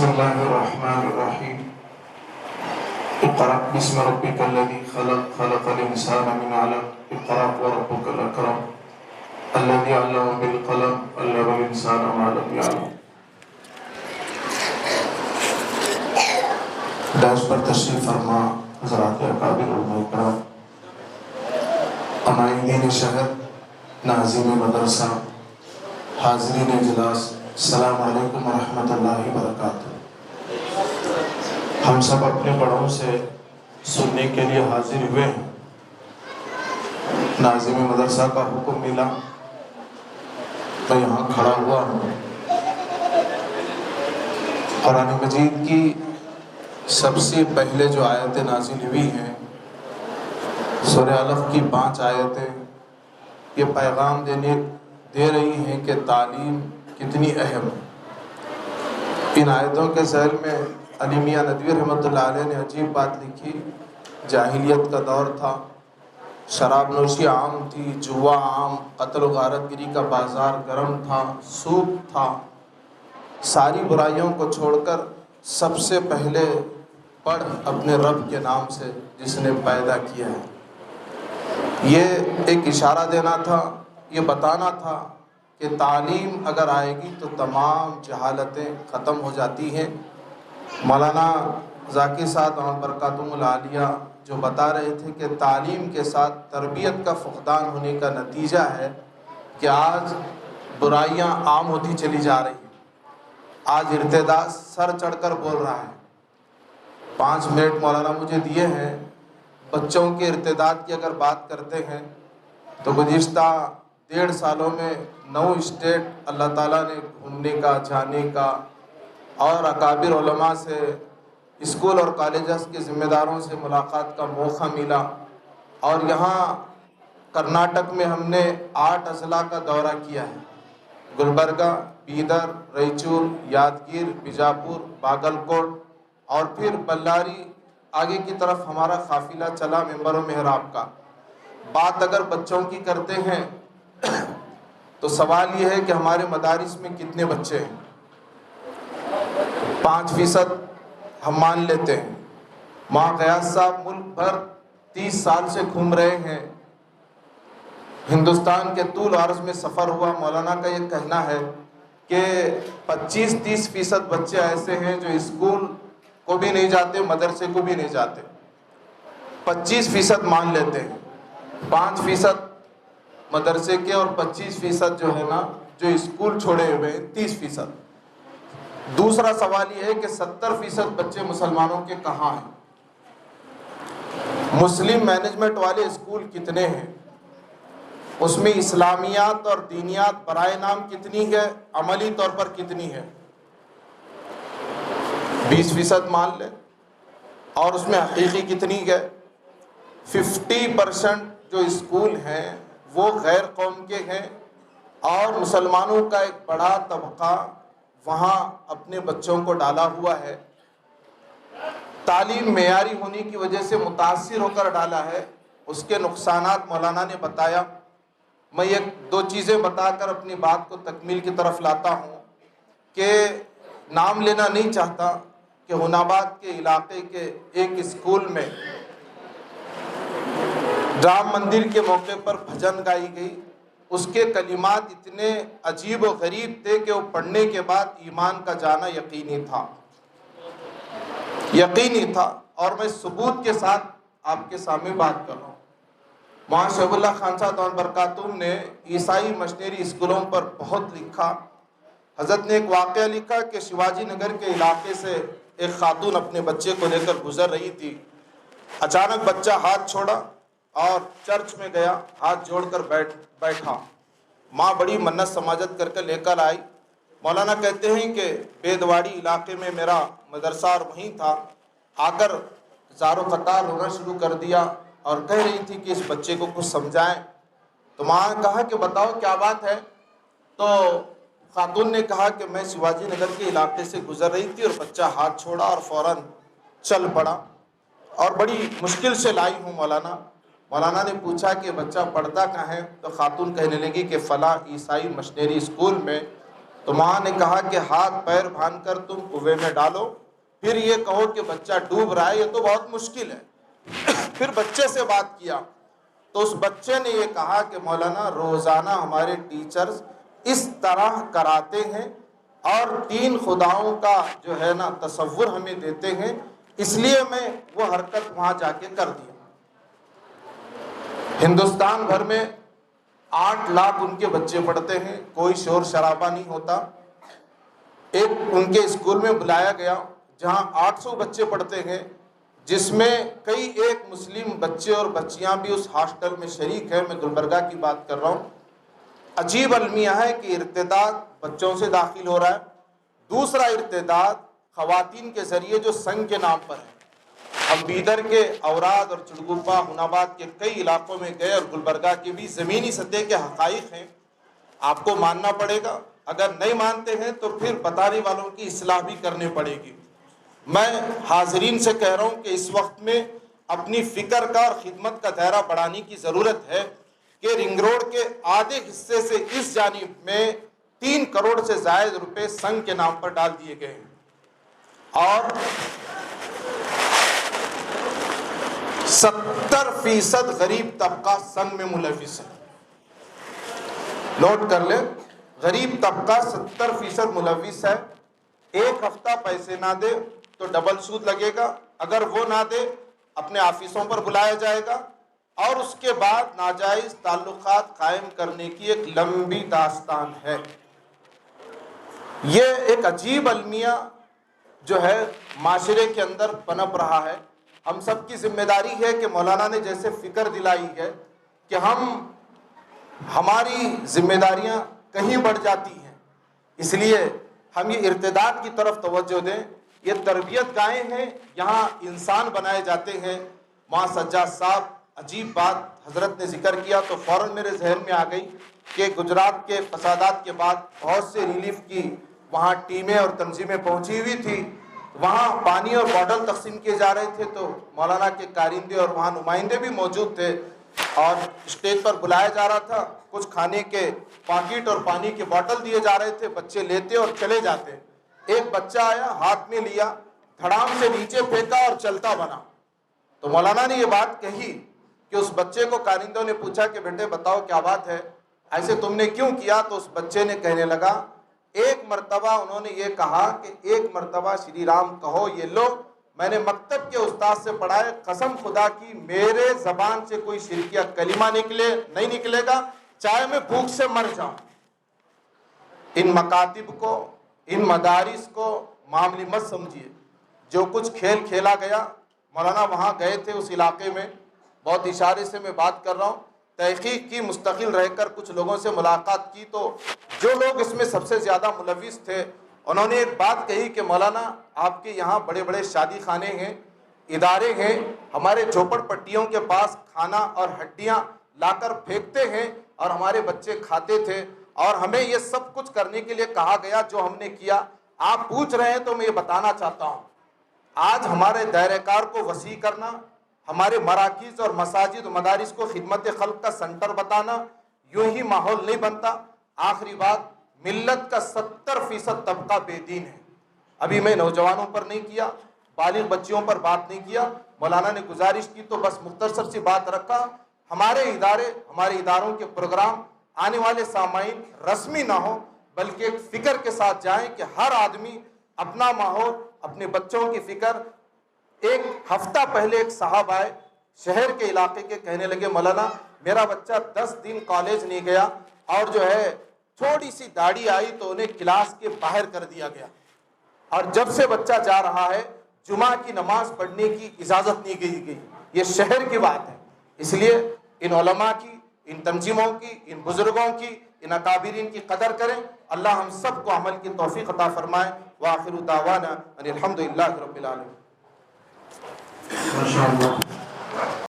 بسم اللہ الرحمن الرحیم اقرأ بسم ربک الذی خلق خلق الانسان من علق اقرأ وربک الاکرم الذی علم بالقلم علم الانسان ما لم يعلم۔ ڈائس پر تشریف فرما حضرات اکابر علماء کرام، امائندین شہر، ناظرین مدرسہ، حاضرین اجلاس، السلام علیکم ورحمۃ اللہ وبرکاتہ۔ ہم سب اپنے بڑوں سے سننے کے لیے حاضر ہوئے ہیں۔ ناظرین مدرسہ کا حکم ملا تو یہاں کھڑا ہوا ہوں۔ قرآن مجید کی سب سے پہلے جو آیتیں نازل ہوئی ہیں، سورہ علق کی 5 آیتیں، یہ پیغام دے رہی ہیں کہ تعلیم کتنی اہم ہے۔ ان آیتوں کے ذیل میں علی میاں ندوی رحمۃ اللہ علیہ نے عجیب بات لکھی۔ جاہلیت کا دور تھا، شراب نوشی عام تھی، جوا عام، قتل و غارت گری کا بازار گرم تھا، سوپ تھا۔ ساری برائیوں کو چھوڑ کر سب سے پہلے پڑھ اپنے رب کے نام سے جس نے پیدا کیا ہے۔ یہ ایک اشارہ دینا تھا، یہ بتانا تھا کہ تعلیم اگر آئے گی تو تمام جہالتیں ختم ہو جاتی ہیں۔ مولانا ذاکر صاحب برکاتہم العالیہ جو بتا رہے تھے کہ تعلیم کے ساتھ تربیت کا فقدان ہونے کا نتیجہ ہے کہ آج برائیاں عام ہوتی چلی جا رہی ہیں۔ آج ارتداد سر چڑھ کر بول رہا ہے۔ 5 منٹ مولانا مجھے دیے ہیں۔ بچوں کے ارتداد کی اگر بات کرتے ہیں تو گزشتہ 1.5 سالوں میں 9 اسٹیٹ اللہ تعالیٰ نے گھومنے کا، جانے کا اور اکابر علماء سے، اسکول اور کالجز کے ذمہ داروں سے ملاقات کا موقع ملا۔ اور یہاں کرناٹک میں ہم نے 8 اضلاع کا دورہ کیا ہے: گلبرگہ، بیدر، رائچور، یادگیر، بیجاپور، باگل کوٹ اور پھر بلاری۔ آگے کی طرف ہمارا قافلہ چلا ممبر و محراب کا۔ بات اگر بچوں کی کرتے ہیں تو سوال یہ ہے کہ ہمارے مدارس میں کتنے بچے ہیں؟ 5% ہم مان لیتے ہیں۔ ماں غیاث صاحب ملک بھر 30 سال سے گھوم رہے ہیں، ہندوستان کے طول عرض میں سفر ہوا۔ مولانا کا یہ کہنا ہے کہ 25-30% بچے ایسے ہیں جو اسکول کو بھی نہیں جاتے، مدرسے کو بھی نہیں جاتے۔ 25% مان لیتے ہیں، 5% مدرسے کے اور 25% جو ہے نا جو اسکول چھوڑے ہوئے ہیں، 30%۔ دوسرا سوال یہ ہے کہ 70% بچے مسلمانوں کے کہاں ہیں؟ مسلم مینجمنٹ والے اسکول کتنے ہیں؟ اس میں اسلامیات اور دینیات برائے نام کتنی ہے، عملی طور پر کتنی ہے؟ 20% مان لیں۔ اور اس میں حقیقی کتنی ہے؟ 50% جو اسکول ہیں وہ غیر قوم کے ہیں اور مسلمانوں کا ایک بڑا طبقہ وہاں اپنے بچوں کو ڈالا ہوا ہے۔ تعلیم معیاری ہونے کی وجہ سے متاثر ہو کر ڈالا ہے۔ اس کے نقصانات مولانا نے بتایا۔ میں 1-2 چیزیں بتا کر اپنی بات کو تکمیل کی طرف لاتا ہوں کہ نام لینا نہیں چاہتا کہ ہناباد کے علاقے کے ایک اسکول میں رام مندر کے موقع پر بھجن گائی گئی۔ اس کے کلمات اتنے عجیب و غریب تھے کہ وہ پڑھنے کے بعد ایمان کا جانا یقینی تھا۔ اور میں ثبوت کے ساتھ آپ کے سامنے بات کر رہا ہوں۔ مولانا شعیب اللہ خان صاحب برکاتہم نے عیسائی مشنری اسکولوں پر بہت لکھا۔ حضرت نے ایک واقعہ لکھا کہ شیواجی نگر کے علاقے سے ایک خاتون اپنے بچے کو لے کر گزر رہی تھی۔ اچانک بچہ ہاتھ چھوڑا اور چرچ میں گیا، ہاتھ جوڑ کر بیٹھا۔ ماں بڑی منت سماجت کر لے کر آئی۔ مولانا کہتے ہیں کہ بیدواڑی علاقے میں میرا مدرسہ اور وہیں تھا۔ آ کر زار و قطار رونا شروع کر دیا اور کہہ رہی تھی کہ اس بچے کو کچھ سمجھائیں۔ تو ماں نے کہا کہ بتاؤ کیا بات ہے؟ تو خاتون نے کہا کہ میں شیواجی نگر کے علاقے سے گزر رہی تھی اور بچہ ہاتھ چھوڑا اور فوراً چل پڑا اور بڑی مشکل سے لائی ہوں مولانا۔ مولانا نے پوچھا کہ بچہ پڑھتا کہاں ہے؟ تو خاتون کہنے لگی کہ فلاں عیسائی مشنری اسکول میں تو ماں نے کہا کہ ہاتھ پیر باندھ کر تم کنویں میں ڈالو، پھر یہ کہو کہ بچہ ڈوب رہا ہے، یہ تو بہت مشکل ہے۔ پھر بچے سے بات کیا تو اس بچے نے یہ کہا کہ مولانا روزانہ ہمارے ٹیچرز اس طرح کراتے ہیں اور 3 خداؤں کا جو ہے نا تصور ہمیں دیتے ہیں، اس لیے میں وہ حرکت وہاں جا کے کر دیا۔ ہندوستان بھر میں 8 لاکھ ان کے بچے پڑھتے ہیں، کوئی شور شرابہ نہیں ہوتا۔ ایک ان کے اسکول میں بلایا گیا جہاں 800 بچے پڑھتے ہیں، جس میں کئی ایک مسلم بچے اور بچیاں بھی اس ہاسٹل میں شریک ہیں۔ میں گلبرگہ کی بات کر رہا ہوں۔ عجیب المیہ ہے کہ ارتداد بچوں سے داخل ہو رہا ہے، دوسرا ارتداد خواتین کے ذریعے جو سنگ کے نام پر ہے۔ ہم بیدر کے اوراد اور چڑگپا ہناباد کے کئی علاقوں میں گئے اور گلبرگہ کے بھی زمینی سطح کے حقائق ہیں، آپ کو ماننا پڑے گا، اگر نہیں مانتے ہیں تو پھر بتانے والوں کی اصلاح بھی کرنی پڑے گی۔ میں حاضرین سے کہہ رہا ہوں کہ اس وقت میں اپنی فکر کا اور خدمت کا دائرہ بڑھانے کی ضرورت ہے کہ رنگ روڈ کے آدھے حصے سے اس جانب میں 3 کروڑ سے زائد روپے سنگ کے نام پر ڈال دیے گئے ہیں اور 70% غریب طبقہ سنگ میں ملوث ہے۔ نوٹ کر لیں، غریب طبقہ 70% ملوث ہے۔ ایک ہفتہ پیسے نہ دے تو ڈبل سود لگے گا، اگر وہ نہ دے اپنے آفیسوں پر بلایا جائے گا، اور اس کے بعد ناجائز تعلقات قائم کرنے کی ایک لمبی داستان ہے۔ یہ ایک عجیب المیہ جو ہے معاشرے کے اندر پنپ رہا ہے۔ ہم سب کی ذمہ داری ہے کہ مولانا نے جیسے فکر دلائی ہے کہ ہماری ذمہ داریاں کہیں بڑھ جاتی ہیں، اس لیے ہم یہ ارتداد کی طرف توجہ دیں۔ یہ تربیت گاہیں ہیں، یہاں انسان بنائے جاتے ہیں۔ وہاں سجاد صاحب عجیب بات حضرت نے ذکر کیا تو فوراً میرے ذہن میں آ گئی کہ گجرات کے فسادات کے بعد بہت سے ریلیف کی وہاں ٹیمیں اور تنظیمیں پہنچی ہوئی تھی، وہاں پانی اور بوٹل تقسیم کیے جا رہے تھے تو مولانا کے کارندے اور وہاں نمائندے بھی موجود تھے اور اسٹیج پر بلایا جا رہا تھا۔ کچھ کھانے کے پاکٹ اور پانی کے بوٹل دیے جا رہے تھے، بچے لیتے اور چلے جاتے۔ ایک بچہ آیا، ہاتھ میں لیا، دھڑام سے نیچے پھینکا اور چلتا بنا۔ تو مولانا نے یہ بات کہی کہ اس بچے کو کارندوں نے پوچھا کہ بیٹے بتاؤ کیا بات ہے، ایسے تم نے کیوں کیا؟ تو اس بچے نے کہنے لگا ایک مرتبہ انہوں نے یہ کہا کہ ایک مرتبہ شری رام کہو، یہ لوگ میں نے مکتب کے استاد سے پڑھا ہے، قسم خدا کی میرے زبان سے کوئی شرکیہ کلمہ نہیں نکلے گا، چاہے میں بھوک سے مر جاؤں۔ ان مکاتب کو، ان مدارس کو معاملی مت سمجھیے۔ جو کچھ کھیل کھیلا گیا، مولانا وہاں گئے تھے اس علاقے میں، بہت اشارے سے میں بات کر رہا ہوں، تحقیق کی، مستقل رہ کر کچھ لوگوں سے ملاقات کی تو جو لوگ اس میں سب سے زیادہ ملوث تھے انہوں نے ایک بات کہی کہ مولانا آپ کے یہاں بڑے بڑے شادی خانے ہیں، ادارے ہیں، ہمارے جھوپڑ پٹیوں کے پاس کھانا اور ہڈیاں لا کر پھینکتے ہیں اور ہمارے بچے کھاتے تھے، اور ہمیں یہ سب کچھ کرنے کے لیے کہا گیا جو ہم نے کیا۔ آپ پوچھ رہے ہیں تو میں یہ بتانا چاہتا ہوں، آج ہمارے دائرہ کار کو وسیع کرنا، ہمارے مراکز اور مساجد و مدارس کو خدمت خلق کا سنٹر بتانا، یوں ہی ماحول نہیں بنتا۔ آخری بات، ملت کا 70% طبقہ بے دین ہے۔ ابھی میں نوجوانوں پر نہیں کیا، بالغ بچیوں پر بات نہیں کیا، مولانا نے گزارش کی تو بس مختصر سی بات رکھا۔ ہمارے اداروں کے پروگرام آنے والے سامعین رسمی نہ ہو بلکہ ایک فکر کے ساتھ جائیں کہ ہر آدمی اپنا ماحول، اپنے بچوں کی فکر۔ ایک ہفتہ پہلے ایک صاحب آئے شہر کے علاقے کے، کہنے لگے مولانا میرا بچہ 10 دن کالج نہیں گیا اور جو ہے تھوڑی سی داڑھی آئی تو انہیں کلاس کے باہر کر دیا گیا، اور جب سے بچہ جا رہا ہے جمعہ کی نماز پڑھنے کی اجازت نہیں دی گئی۔ یہ شہر کی بات ہے۔ اس لیے ان علماء کی، ان تنظیموں کی، ان بزرگوں کی، ان اکابرین کی قدر کریں۔ اللہ ہم سب کو عمل کی توفیق عطا فرمائے۔ وآخر دعوانا ان الحمدللہ رب العالمین۔ ماشاءاللہ۔